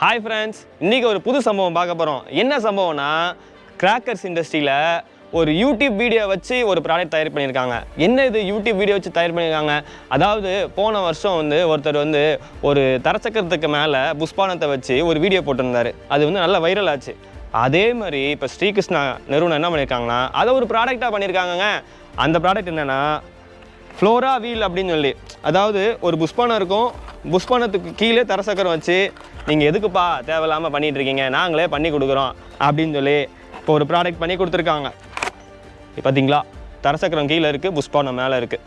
Hi friends, இன்றைக்கி ஒரு புது சம்பவம் பார்க்க போகிறோம். என்ன சம்பவம்னா, கிராக்கர்ஸ் இண்டஸ்ட்ரியில் ஒரு யூடியூப் வீடியோ வச்சு ஒரு ப்ராடக்ட் தயார் பண்ணியிருக்காங்க. என்ன இது யூடியூப் வீடியோ வச்சு தயார் பண்ணியிருக்காங்க? அதாவது போன வருஷம் ஒருத்தர் ஒரு தரச்சக்கரத்துக்கு மேலே புஷ்பானத்தை வச்சு ஒரு வீடியோ போட்டிருந்தார். அது நல்லா வைரல் ஆச்சு. அதே மாதிரி இப்போ ஸ்ரீகிருஷ்ணா நிறுவனம் என்ன பண்ணியிருக்காங்கன்னா, அதை ஒரு ப்ராடக்டாக பண்ணியிருக்காங்கங்க. அந்த ப்ராடக்ட் என்னென்னா ஃப்ளோரா வீல் அப்படின்னு சொல்லி, அதாவது ஒரு புஷ்பானம் இருக்கும், புஷ்பானத்துக்கு கீழே தரசக்கரம் வச்சு நீங்கள் எதுக்குப்பா தேவையில்லாமல் பண்ணிகிட்ருக்கீங்க, நாங்களே பண்ணி கொடுக்குறோம் அப்படின்னு சொல்லி இப்போ ஒரு ப்ராடக்ட் பண்ணி கொடுத்துருக்காங்க. பார்த்தீங்களா, தரசக்கரம் கீழே இருக்குது, புஷ்பானம் மேலே இருக்குது.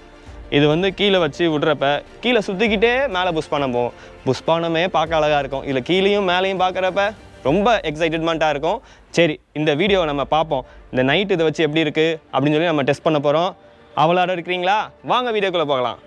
இது கீழே வச்சு விட்றப்ப கீழே சுற்றிக்கிட்டே மேலே புஷ்பானம் போகும். புஷ்பானமே பார்க்க அழகாக இருக்கும். இதில் கீழேயும் மேலேயும் பார்க்குறப்ப ரொம்ப எக்ஸைட்டட்மெண்ட்டாக இருக்கும். சரி, இந்த வீடியோவை நம்ம பார்ப்போம். இந்த நைட் இதை வச்சு எப்படி இருக்குது அப்படின்னு சொல்லி நம்ம டெஸ்ட் பண்ண போகிறோம். அவ்வளோ இருக்கிறீங்களா? வாங்க வீடியோக்குள்ளே போகலாம்.